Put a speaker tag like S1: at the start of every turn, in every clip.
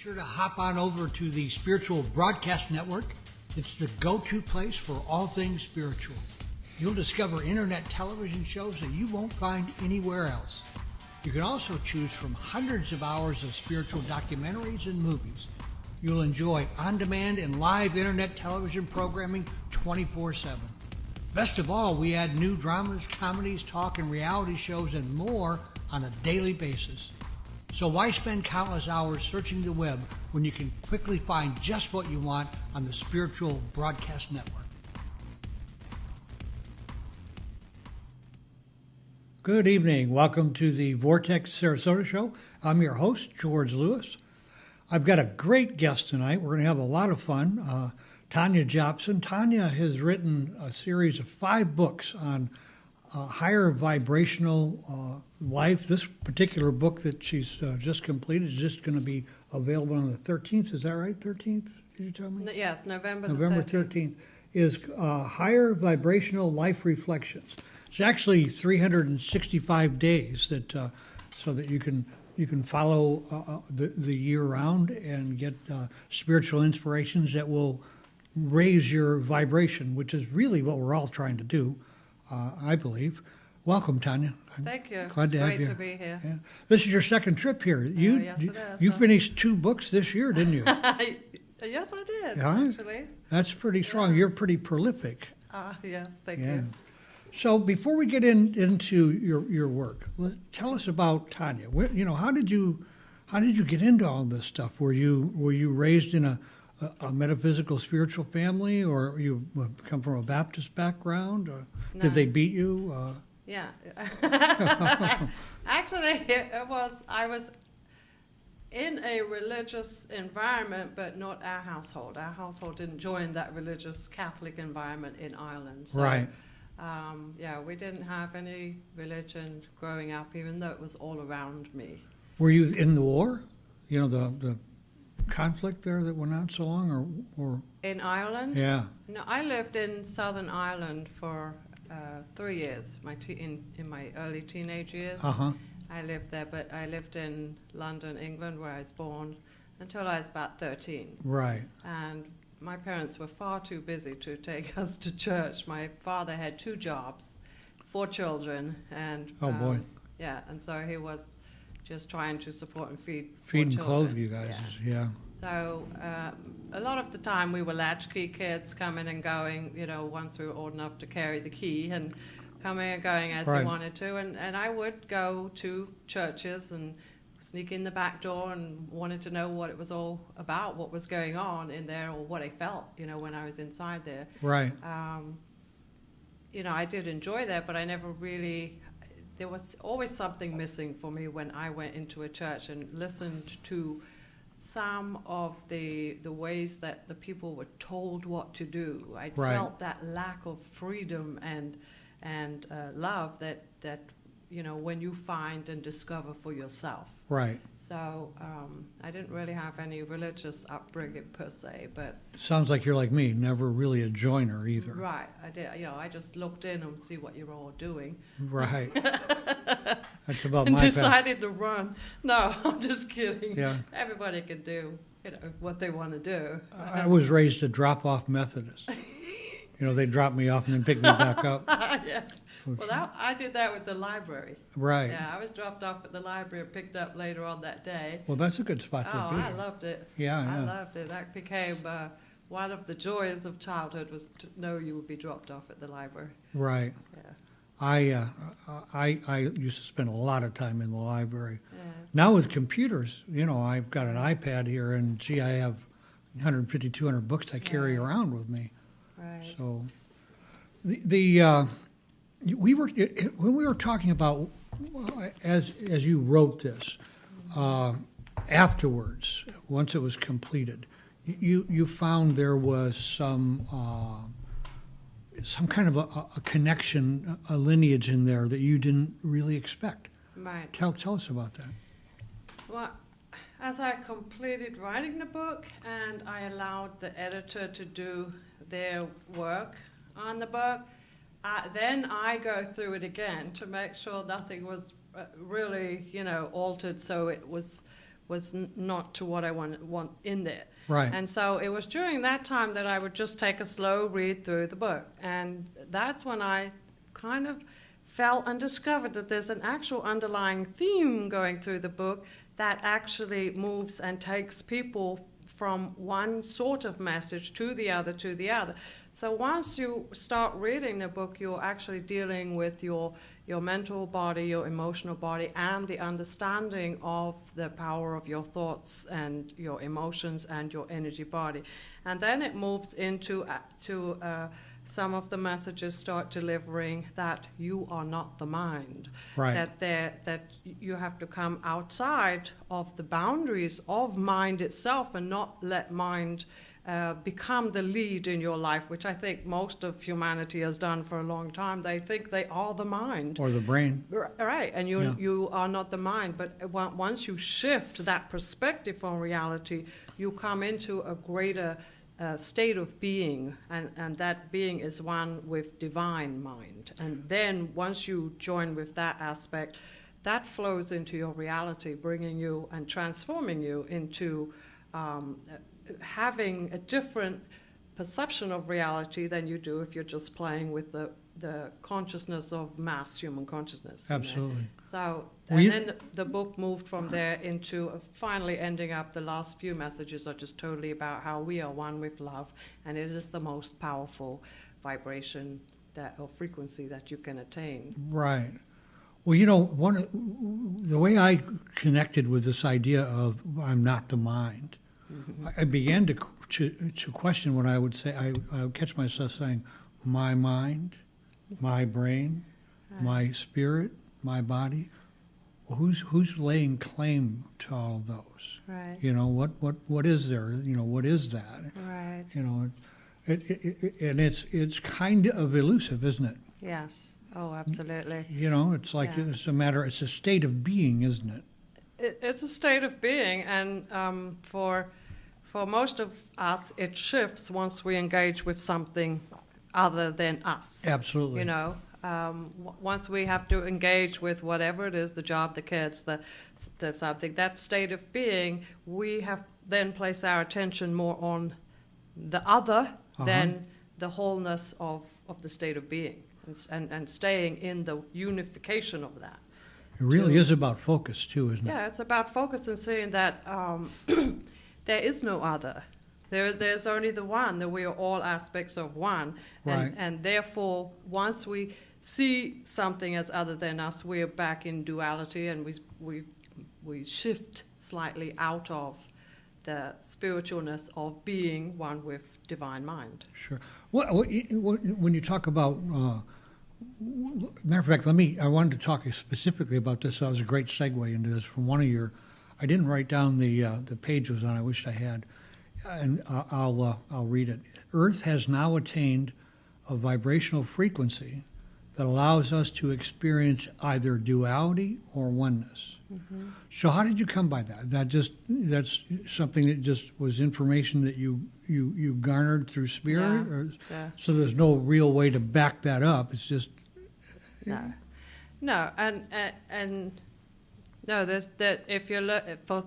S1: sure to hop on over to the Spiritual Broadcast Network. It's the go-to place for all things spiritual. You'll discover internet television shows that you won't find anywhere else. You can also choose from hundreds of hours of spiritual documentaries and movies. You'll enjoy on-demand and live internet television programming 24/7. Best of all, we add new dramas, comedies, talk, and reality shows and more on a daily basis. So why spend countless hours searching the web when you can quickly find just what you want on the Spiritual Broadcast Network? Good evening. Welcome to the Vortex Sarasota Show. I'm your host, George Lewis. I've got a great guest tonight. We're going to have a lot of fun. Tanya Jobson. Tanya has written a series of 5 books on higher vibrational life. This particular book that she's just completed is just going to be available on the 13th. Is that right? 13th? Did you tell me?
S2: Yes, November
S1: 13th is Higher Vibrational Life Reflections. It's actually 365 days that so that you can follow the year round and get spiritual inspirations that will raise your vibration, which is really what we're all trying to do, I believe. Welcome, Tanya.
S2: Thank you.
S1: Glad
S2: it's
S1: to have
S2: great
S1: you.
S2: To be here.
S1: Yeah. This is your second trip here.
S2: Yes, it is.
S1: You finished 2 books this year, didn't you?
S2: Yes, I did,
S1: yeah?
S2: Actually.
S1: That's pretty strong. Yeah. You're pretty prolific.
S2: Yes, thank you.
S1: So before we get into your work, tell us about Tanya. How did you get into all this stuff? Were you raised in a metaphysical spiritual family, or you come from a Baptist background? Or
S2: no.
S1: Did they beat you?
S2: Yeah. Actually, I was in a religious environment, but not our household. Our household didn't join that religious Catholic environment in Ireland. So,
S1: right.
S2: We didn't have any religion growing up, even though it was all around me.
S1: Were you in the war? The conflict there that went on so long, or
S2: in Ireland?
S1: Yeah.
S2: No, I lived in Southern Ireland for 3 years. In my early teenage years, I lived there. But I lived in London, England, where I was born, until I was about 13.
S1: Right.
S2: And my parents were far too busy to take us to church. My father had 2 jobs, 4 children, and
S1: oh boy,
S2: yeah, and so he was just trying to support and feed
S1: and
S2: children.
S1: Clothe you guys. Yeah.
S2: So a lot of the time we were latchkey kids, coming and going. Once we were old enough to carry the key and coming and going as
S1: right.
S2: you wanted to, and I would go to churches and sneak in the back door and wanted to know what it was all about, what was going on in there, or what I felt, when I was inside there.
S1: Right.
S2: I did enjoy that, but I never really, there was always something missing for me when I went into a church and listened to some of the ways that the people were told what to do. I
S1: right.
S2: felt that lack of freedom and love that when you find and discover for yourself.
S1: Right.
S2: So I didn't really have any religious upbringing per se, but
S1: sounds like you're like me, never really a joiner either.
S2: Right. I did. I just looked in and see what you were all doing.
S1: Right. That's about
S2: and
S1: my
S2: decided to run. No, I'm just kidding.
S1: Yeah.
S2: Everybody can do what they want to do.
S1: I was raised a drop-off Methodist. They drop me off and then pick me back up.
S2: Yeah. Well, I did that with the library.
S1: Right.
S2: Yeah, I was dropped off at the library and picked up later on that day.
S1: Well, that's a good spot to be.
S2: Oh, I loved it.
S1: Yeah,
S2: I loved it. That became one of the joys of childhood, was to know you would be dropped off at the library.
S1: Right.
S2: Yeah.
S1: I used to spend a lot of time in the library.
S2: Yeah.
S1: Now with computers, I've got an iPad here, and I have 150, 200 books I carry around with me.
S2: Right.
S1: So when we were talking about as you wrote this, afterwards, once it was completed, you found there was some kind of a connection, a lineage in there that you didn't really expect.
S2: Right.
S1: Tell us about that.
S2: Well, as I completed writing the book and I allowed the editor to do their work on the book, then I go through it again to make sure nothing was really, altered, so it was was not to what I want in there.
S1: Right.
S2: And so it was during that time that I would just take a slow read through the book. And that's when I kind of felt and discovered that there's an actual underlying theme going through the book that actually moves and takes people from one sort of message to the other, to the other. So once you start reading the book, you're actually dealing with your mental body, your emotional body, and the understanding of the power of your thoughts and your emotions and your energy body. And then it moves into some of the messages start delivering that you are not the mind.
S1: Right.
S2: That you have to come outside of the boundaries of mind itself and not let mind become the lead in your life, which I think most of humanity has done for a long time. They think they are the mind.
S1: Or the brain.
S2: Right, and you are not the mind. But once you shift that perspective on reality, you come into a greater state of being, and that being is one with divine mind. And then once you join with that aspect, that flows into your reality, bringing you and transforming you into having a different perception of reality than you do if you're just playing with the consciousness of mass human consciousness.
S1: Absolutely.
S2: So, and then the book moved from there into finally ending up, the last few messages are just totally about how we are one with love, and it is the most powerful vibration or frequency that you can attain.
S1: Right. Well, the way I connected with this idea of I'm not the mind, I began to question what I would say. I would catch myself saying, my mind, my brain, my spirit, my body. Well, who's laying claim to all those?
S2: Right.
S1: What is there? What is that?
S2: Right.
S1: And it's kind of elusive, isn't it?
S2: Yes. Oh, absolutely.
S1: It's like it's a state of being, isn't it?
S2: It's a state of being, and for most of us, it shifts once we engage with something other than us.
S1: Absolutely.
S2: Once we have to engage with whatever it is, the job, the kids, the something, that state of being, we have then placed our attention more on the other than the wholeness of the state of being, and staying in the unification of that.
S1: It really is about focus, too, isn't it?
S2: Yeah, it's about focus and seeing that there is no other. There's only the one, that we are all aspects of one.
S1: Right.
S2: And therefore, once we see something as other than us, we're back in duality, and we shift slightly out of the spiritualness of being one with divine mind.
S1: Sure. When you talk about... matter of fact, I wanted to talk specifically about this. That was a great segue into this from one of your... I didn't write down the page it was on. I wished I had. And I'll read it. Earth has now attained a vibrational frequency that allows us to experience either duality or oneness. Mm-hmm. So how did you come by that? That's something that just was information that you garnered through spirit?
S2: Yeah.
S1: So there's no real way to back that up. It's just...
S2: No, and no, there's that. If you look for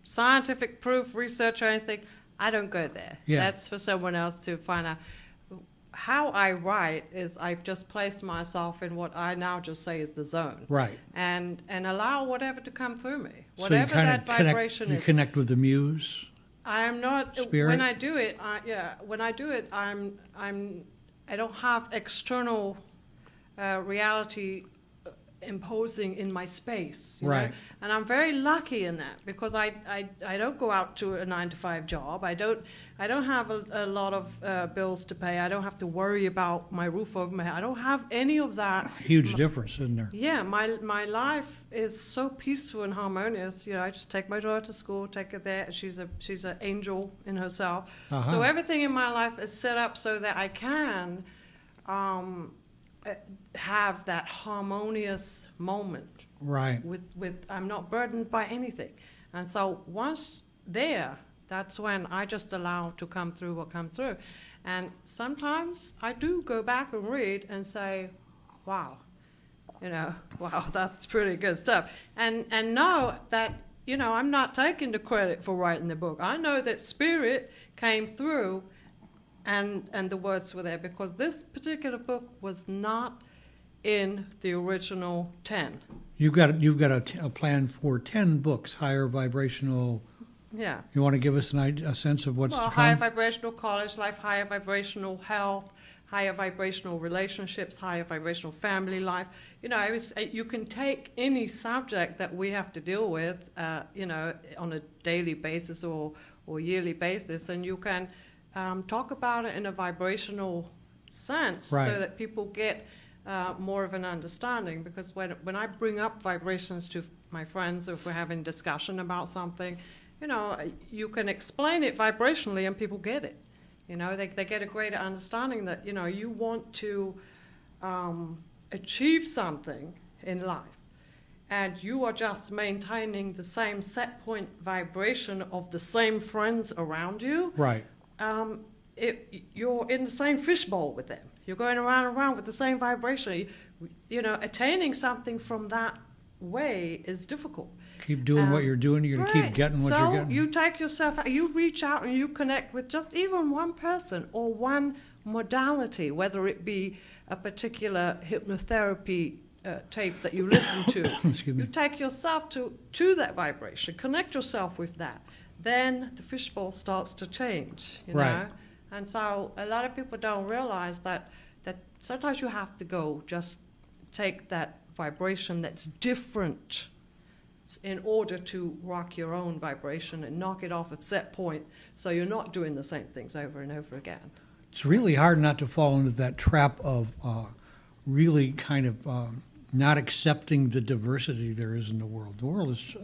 S2: scientific proof, research, or anything, I don't go there.
S1: Yeah.
S2: That's for someone else to find out. How I write is I've just placed myself in what I now just say is the zone.
S1: Right.
S2: And allow whatever to come through me.
S1: So
S2: Whatever that vibration is.
S1: You connect with the muse?
S2: I am not...
S1: Spirit?
S2: When I do it, I don't have external reality imposing in my space. You
S1: right.
S2: know? And I'm very lucky in that, because I don't go out to a 9-to-5 job. I don't have a lot of bills to pay. I don't have to worry about my roof over my head. I don't have any of that.
S1: Huge difference, isn't there?
S2: Yeah, my life is so peaceful and harmonious. I just take my daughter to school, take her there. She's an angel in herself.
S1: Uh-huh.
S2: So everything in my life is set up so that I can have that harmonious moment.
S1: Right.
S2: With I'm not burdened by anything. And so once there, that's when I just allow to come through what comes through. And sometimes I do go back and read and say, wow, wow, that's pretty good stuff. And know that I'm not taking the credit for writing the book. I know that spirit came through and the words were there, because this particular book was not in the original 10.
S1: You've got a plan for 10 books, higher vibrational.
S2: Yeah.
S1: You want to give us a sense of what's to come?
S2: Higher vibrational college life, higher vibrational health, higher vibrational relationships, higher vibrational family life. You can take any subject that we have to deal with, on a daily basis or yearly basis, and you can talk about it in a vibrational sense,
S1: right,
S2: so that people get more of an understanding. Because when I bring up vibrations to my friends, if we're having discussion about something, you can explain it vibrationally and people get it. They get a greater understanding that, you want to achieve something in life, and you are just maintaining the same set point vibration of the same friends around you.
S1: Right.
S2: You're in the same fishbowl with them. You're going around and around with the same vibration. Attaining something from that way is difficult.
S1: Keep doing what you're doing. You're going to keep getting what you're getting.
S2: So you take yourself out, you reach out and you connect with just even one person or one modality, whether it be a particular hypnotherapy tape that you listen to.
S1: Excuse me.
S2: You take yourself to that vibration, connect yourself with that. Then the fishbowl starts to change,
S1: right,
S2: know? And so a lot of people don't realize that sometimes you have to go just take that vibration that's different in order to rock your own vibration and knock it off at set point, so you're not doing the same things over and over again.
S1: It's really hard not to fall into that trap of really kind of not accepting the diversity there is in the world. The world is,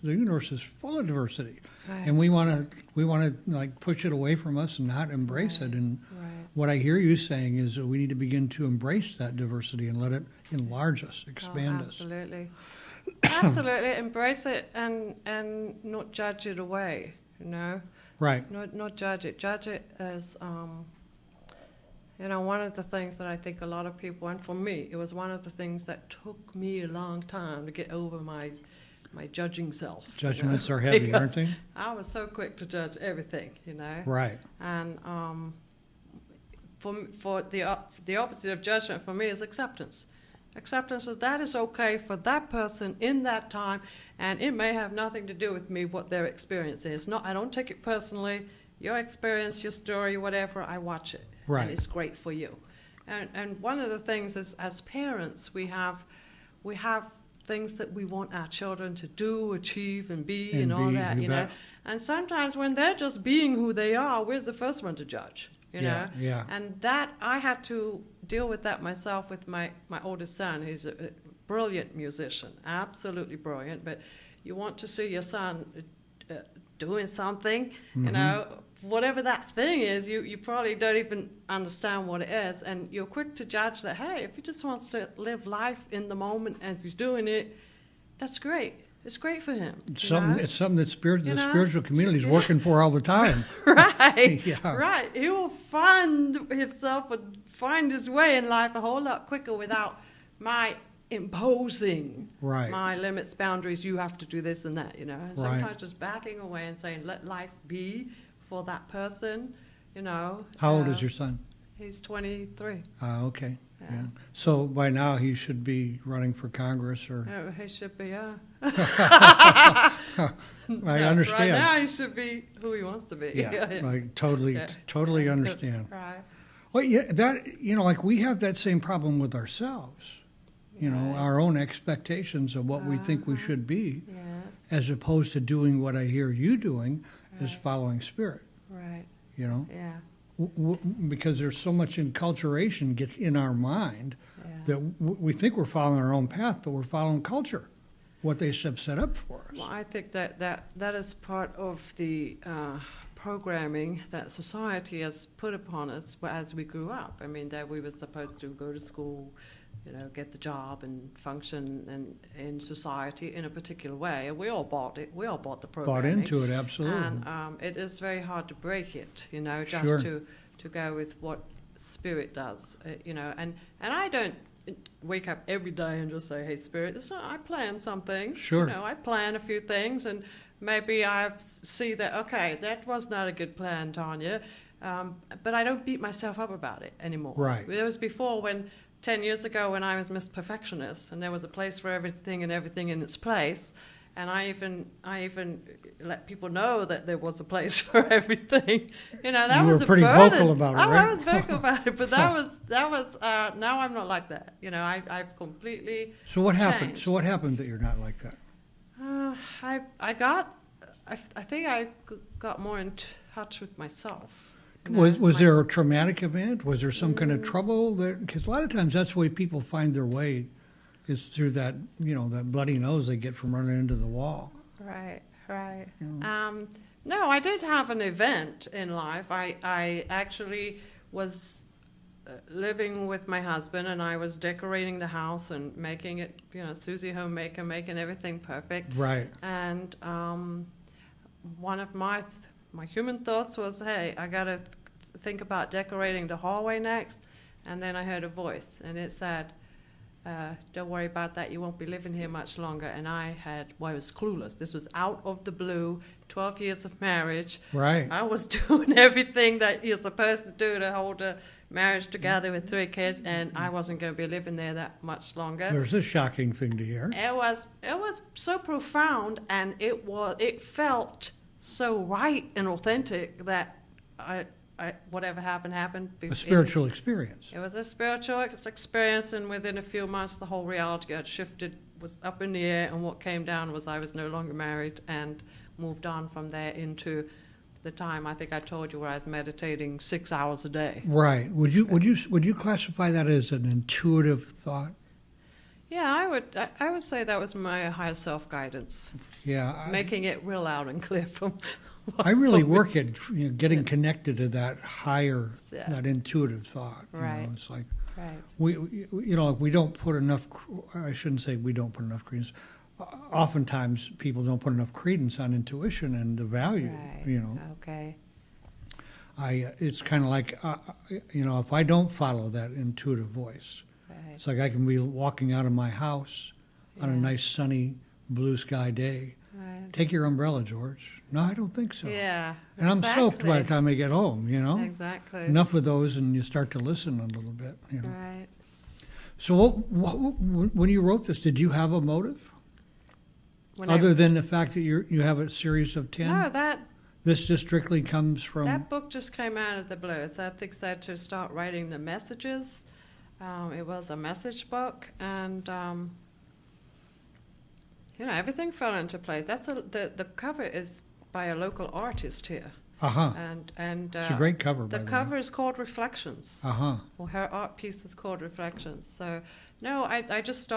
S1: the universe is full of diversity, right, and we want to like push it away from us and not embrace
S2: right,
S1: it. And
S2: right,
S1: what I hear you saying is that we need to begin to embrace that diversity and let it enlarge us, expand us.
S2: Absolutely. Absolutely, embrace it and not judge it away,
S1: Right.
S2: Not judge it. Judge it as, one of the things that I think a lot of people, and for me, it was one of the things that took me a long time to get over my judging self.
S1: Judgments are heavy, aren't they?
S2: I was so quick to judge everything,
S1: Right.
S2: And for the opposite of judgment for me is acceptance. Acceptance is that is okay for that person in that time, and it may have nothing to do with me what their experience is. I don't take it personally. Your experience, your story, whatever, I watch it,
S1: right,
S2: and it's great for you. And one of the things is, as parents, we have things that we want our children to do, achieve, and be, and all that, And sometimes when they're just being who they are, we're the first one to judge.
S1: Yeah.
S2: And that I had to deal with that myself with my oldest son. He's a brilliant musician, absolutely brilliant. But you want to see your son doing something,
S1: mm-hmm,
S2: whatever that thing is, you probably don't even understand what it is, and you're quick to judge that. Hey, if he just wants to live life in the moment as he's doing it, that's great. It's great for him.
S1: It's something that the spiritual community is working for all the time.
S2: Right.
S1: Yeah.
S2: Right. He will find himself and find his way in life a whole lot quicker without my imposing my limits, boundaries. You have to do this and that, And sometimes just backing away and saying, let life be for that person, How
S1: old is your son?
S2: He's 23.
S1: Okay. Yeah. So by now he should be running for Congress, or
S2: he should be.
S1: I understand.
S2: Right now he should be who he wants to be.
S1: Yeah, I totally understand.
S2: Right.
S1: Well, yeah, that like we have that same problem with ourselves. Our own expectations of what we think we should be,
S2: yes,
S1: as opposed to doing what I hear you doing, is following spirit.
S2: Right.
S1: Yeah. Because there's so much enculturation gets in our mind that we think we're following our own path, but we're following culture, what they have set up for us.
S2: Well, I think that is part of the programming that society has put upon us as we grew up. I mean, that we were supposed to go to school, get the job and function in society in a particular way. And we all bought it. We all bought the programming.
S1: Bought into it, absolutely.
S2: And it is very hard to break it, just
S1: sure,
S2: to go with what spirit does, And I don't wake up every day and just say, hey, Spirit, so I plan some things.
S1: Sure.
S2: I plan a few things, and maybe I see that, okay, that was not a good plan, Tanya, but I don't beat myself up about it anymore.
S1: Right.
S2: It was before, when 10 years ago, when I was Miss Perfectionist, and there was a place for everything and everything in its place. And I even let people know that there was a place for everything. That
S1: you
S2: was
S1: were pretty vocal about it, right?
S2: I was vocal about it, but that was. Now I'm not like that. I've completely.
S1: So what happened?
S2: changed.
S1: So what happened that you're not like that?
S2: I think I got more in touch with myself.
S1: Was there a traumatic event? Was there some kind of trouble? Because a lot of times that's the way people find their way, is through that, that bloody nose they get from running into the wall.
S2: Right.
S1: Yeah.
S2: No, I did have an event in life. I actually was living with my husband, and I was decorating the house and making it, Susie Homemaker, making everything perfect.
S1: Right.
S2: And one of my human thoughts was, hey, I got to think about decorating the hallway next. And then I heard a voice, and it said, don't worry about that, you won't be living here much longer. And I was clueless. This was out of the blue, 12 years of marriage.
S1: Right.
S2: I was doing everything that you're supposed to do to hold a marriage together with 3 kids, and I wasn't going to be living there that much longer.
S1: There's a shocking thing to hear.
S2: It was so profound, and it felt so right and authentic that whatever happened.
S1: A spiritual experience.
S2: It was a spiritual experience, and within a few months, the whole reality got shifted, was up in the air, and what came down was I was no longer married, and moved on from there into the time I think I told you, where I was meditating 6 hours a day.
S1: Right. Would you classify that as an intuitive thought?
S2: Yeah, I would say that was my higher self guidance.
S1: Yeah.
S2: Making it real loud and clear from.
S1: I really work at getting connected to that higher, that intuitive thought.
S2: Right.
S1: It's like
S2: Right.
S1: we don't put enough. I shouldn't say we don't put enough credence. Oftentimes, people don't put enough credence on intuition and the value.
S2: Right. Okay.
S1: It's kind of like if I don't follow that intuitive voice,
S2: Right.
S1: it's like I can be walking out of my house on a nice sunny blue sky day.
S2: Right.
S1: Take your umbrella, George. No, I don't think so.
S2: Yeah.
S1: And I'm soaked by the time I get home,
S2: Exactly.
S1: Enough of those, and you start to listen a little bit,
S2: Right.
S1: So when you wrote this, did you have a motive? Other than the fact that you have a series of 10?
S2: No,
S1: This just strictly comes from...
S2: that book just came out of the blue. So I think that to start writing the messages, it was a message book, and everything fell into place. The cover is by a local artist here.
S1: Uh-huh.
S2: And
S1: it's a great cover, by
S2: the
S1: the
S2: cover
S1: way.
S2: is called Reflections.
S1: Uh-huh.
S2: Well, her art piece is called Reflections. So, no, I just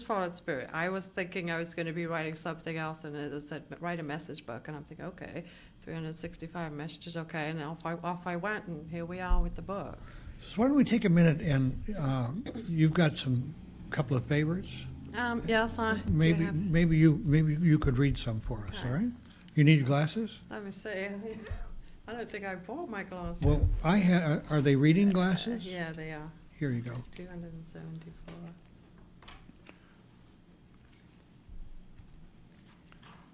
S2: followed spirit. I was thinking I was going to be writing something else, and it said, write a message book. And I'm thinking, okay, 365 messages, okay. And off I went, and here we are with the book.
S1: So why don't we take a minute, and you've got couple of favorites?
S2: Yes, I do
S1: Maybe
S2: have.
S1: maybe you could read some for us, all right? You need glasses?
S2: Let me see. I don't think I bought my glasses.
S1: Well, are they reading glasses?
S2: Yeah, they are.
S1: Here you go.
S2: 274.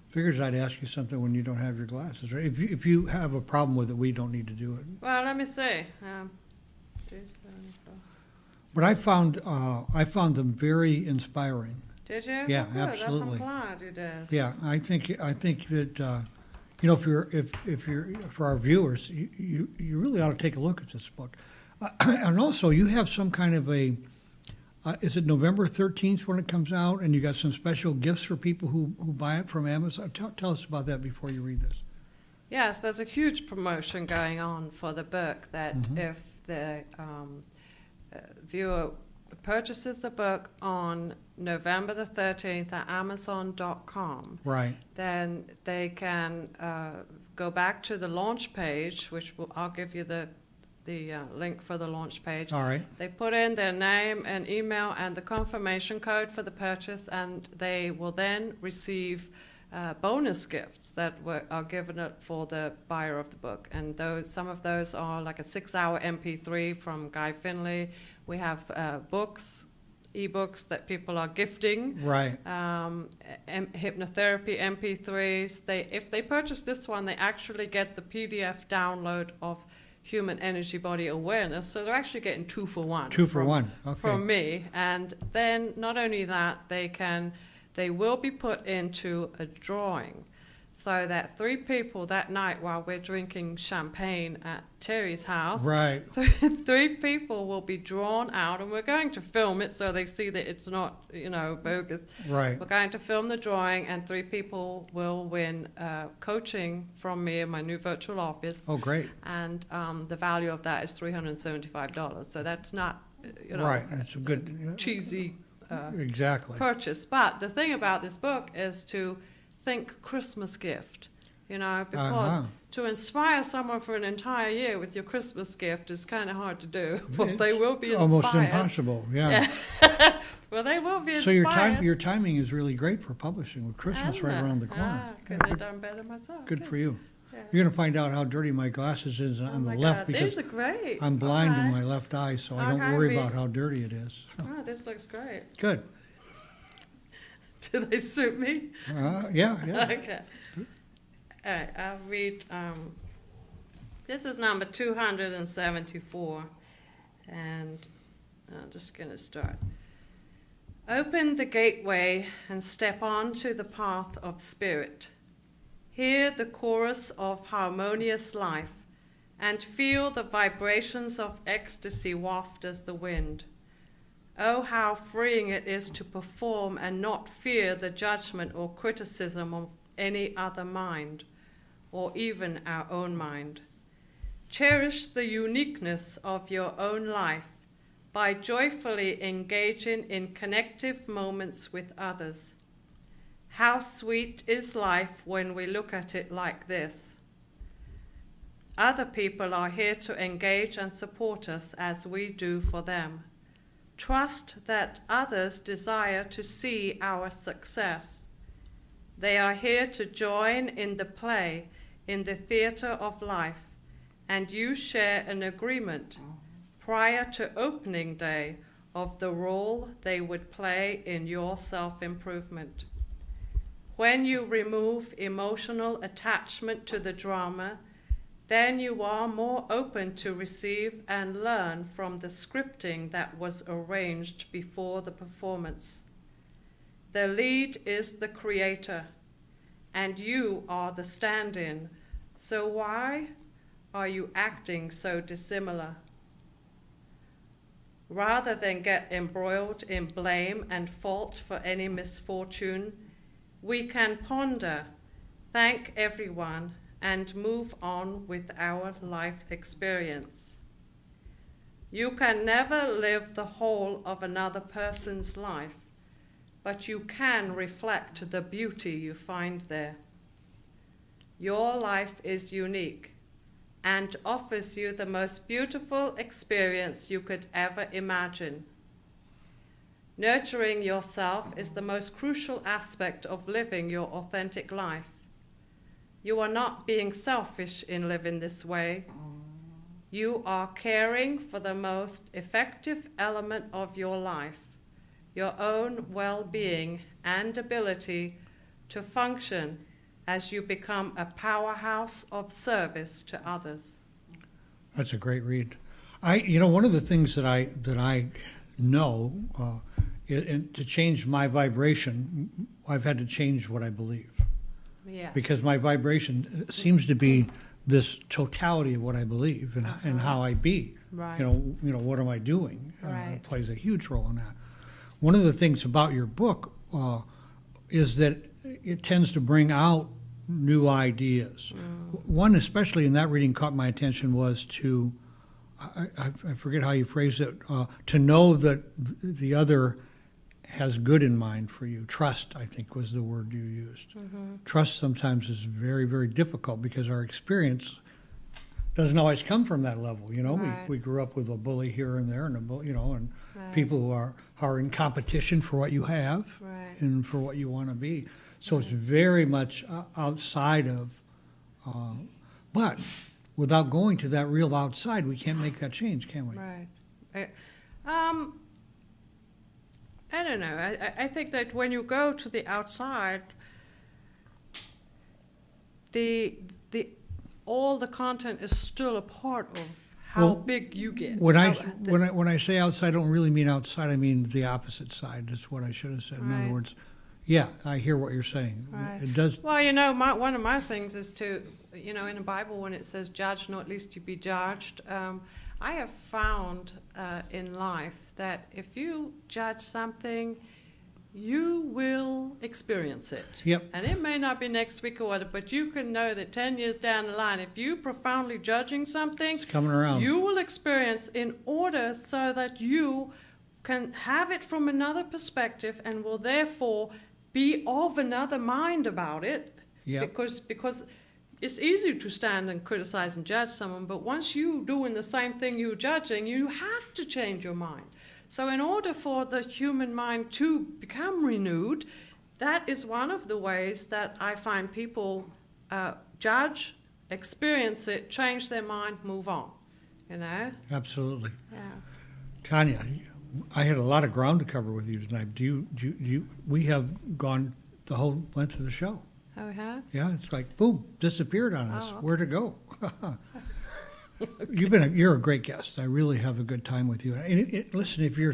S1: Figures I'd ask you something when you don't have your glasses, right? If you have a problem with it, we don't need to do it.
S2: Well, let me see. 274.
S1: But I found them very inspiring.
S2: Did you?
S1: Yeah,
S2: Oh, good.
S1: absolutely.
S2: That's I'm glad you did.
S1: Yeah, I think that if you're for our viewers, you really ought to take a look at this book, and also you have some kind of a. Is it November 13th when it comes out, and you got some special gifts for people who buy it from Amazon? Tell us about that before you read this.
S2: Yes, there's a huge promotion going on for the book that if the viewer purchases the book on November the 13th at Amazon.com,
S1: right,
S2: then they can go back to the launch page, which I'll give you the link for the launch page.
S1: all right,
S2: They put in their name and email and the confirmation code for the purchase, and they will then receive bonus gifts that are given up for the buyer of the book. And some of those are like a 6-hour MP3 from Guy Finley. We have ebooks that people are gifting.
S1: Right.
S2: Hypnotherapy MP3s. If they purchase this one, they actually get the PDF download of Human Energy Body Awareness. So they're actually getting 2 for 1.
S1: 2 for 1. Okay.
S2: From me. And then not only that, they will be put into a drawing so that 3 people that night while we're drinking champagne at Terry's house,
S1: right,
S2: 3 people will be drawn out, and we're going to film it so they see that it's not, bogus.
S1: Right.
S2: We're going to film the drawing, and 3 people will win coaching from me in my new virtual office.
S1: Oh, great.
S2: And the value of that is $375. So that's not,
S1: right. It's a good
S2: cheesy
S1: exactly
S2: purchase. But the thing about this book is to think Christmas gift, because to inspire someone for an entire year with your Christmas gift is kind of hard to do. But they will be inspired.
S1: Almost impossible, yeah.
S2: Well, they will be
S1: so
S2: inspired.
S1: So your timing is really great for publishing with Christmas right around the corner.
S2: Couldn't have done better myself.
S1: Good for you. Yeah. You're going to find out how dirty my glasses is on the left, because
S2: these are great.
S1: I'm blind in my left eye, so I don't worry about how dirty it is.
S2: Oh, this looks great.
S1: Good.
S2: Do they suit me?
S1: Yeah.
S2: Okay. All right, I'll read. This is number 274, and I'm just going to start. Open the gateway and step onto the path of spirit. Hear the chorus of harmonious life and feel the vibrations of ecstasy waft as the wind. Oh, how freeing it is to perform and not fear the judgment or criticism of any other mind, or even our own mind. Cherish the uniqueness of your own life by joyfully engaging in connective moments with others. How sweet is life when we look at it like this. Other people are here to engage and support us as we do for them. Trust that others desire to see our success. They are here to join in the play in the theater of life, and you share an agreement prior to opening day of the role they would play in your self-improvement. When you remove emotional attachment to the drama, then you are more open to receive and learn from the scripting that was arranged before the performance. The lead is the creator, and you are the stand-in. So why are you acting so dissimilar? Rather than get embroiled in blame and fault for any misfortune, we can ponder, thank everyone, and move on with our life experience. You can never live the whole of another person's life, but you can reflect the beauty you find there. Your life is unique and offers you the most beautiful experience you could ever imagine. Nurturing yourself is the most crucial aspect of living your authentic life. You are not being selfish in living this way. You are caring for the most effective element of your life, your own well-being and ability to function as you become a powerhouse of service to others.
S1: That's a great read. One of the things that I know, to change my vibration, I've had to change what I believe.
S2: Yeah.
S1: Because my vibration seems to be this totality of what I believe and how I be.
S2: Right.
S1: What am I doing?
S2: Right.
S1: Plays a huge role in that. One of the things about your book is that it tends to bring out new ideas. One, especially in that reading, caught my attention was to, I forget how you phrased it, to know that the other has good in mind for you. Trust, I think, was the word you used. Mm-hmm. Trust sometimes is very, very difficult because our experience doesn't always come from that level.
S2: Right.
S1: We grew up with a bully here and there, and and
S2: right.
S1: people who are in competition for what you have
S2: right.
S1: and for what you want to be. So it's very much outside of, but without going to that real outside, we can't make that change, can we?
S2: Right. I don't know. I think that when you go to the outside, all the content is still a part of how big you get.
S1: When I say outside, I don't really mean outside. I mean the opposite side. That's what I should have said. In other words, yeah, I hear what you're saying.
S2: Right.
S1: It does.
S2: Well, one of my things is to, in the Bible when it says judge not lest you be judged, I have found in life that if you judge something, you will experience it.
S1: Yep.
S2: And it may not be next week or whatever, but you can know that 10 years down the line, if you're profoundly judging something,
S1: It's coming around.
S2: you will experience in order so that you can have it from another perspective and will therefore be of another mind about it.
S1: Yep.
S2: Because it's easy to stand and criticize and judge someone, but once you're doing the same thing you're judging, you have to change your mind. So in order for the human mind to become renewed, that is one of the ways that I find people judge, experience it, change their mind, move on.
S1: Absolutely.
S2: Yeah.
S1: Tanya, I had a lot of ground to cover with you tonight. We have gone the whole length of the show.
S2: Oh, we have?
S1: Yeah, it's like, boom, disappeared on us.
S2: Oh, okay.
S1: Where to go? You're a great guest. I really have a good time with you. And listen, if you're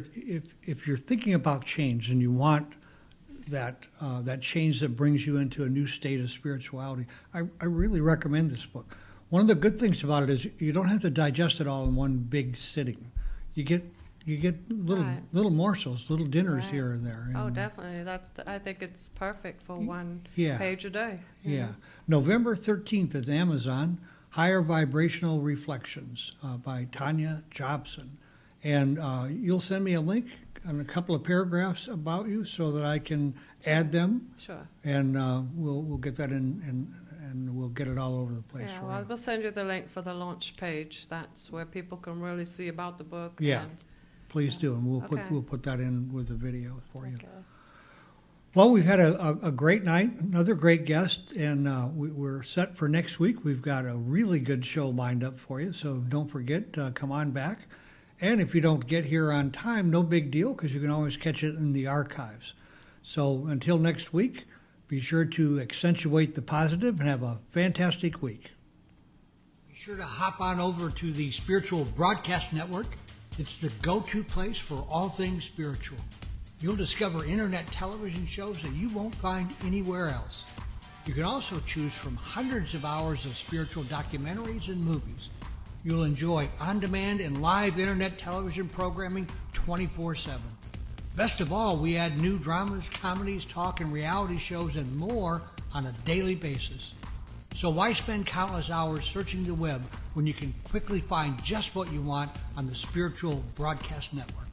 S1: thinking about change and you want that change that brings you into a new state of spirituality, I really recommend this book. One of the good things about it is you don't have to digest it all in one big sitting. You get little morsels, little dinners here and there.
S2: And definitely. I think it's perfect for one page a day.
S1: Yeah. November 13th at Amazon. Higher Vibrational Reflections by Tanya, Jobson. And you'll send me a link and a couple of paragraphs about you so that I can add them.
S2: Sure.
S1: And we'll get that in and we'll get it all over the place for you.
S2: We'll send you the link for the launch page. That's where people can really see about the book.
S1: Yeah, please do. And we'll put that in with the video for you.
S2: Okay.
S1: Well, we've had a great night, another great guest, and we're set for next week. We've got a really good show lined up for you, so don't forget, come on back. And if you don't get here on time, no big deal, because you can always catch it in the archives. So until next week, be sure to accentuate the positive and have a fantastic week. Be sure to hop on over to the Spiritual Broadcast Network. It's the go-to place for all things spiritual. You'll discover internet television shows that you won't find anywhere else. You can also choose from hundreds of hours of spiritual documentaries and movies. You'll enjoy on-demand and live internet television programming 24/7. Best of all, we add new dramas, comedies, talk, and reality shows and more on a daily basis. So why spend countless hours searching the web when you can quickly find just what you want on the Spiritual Broadcast Network?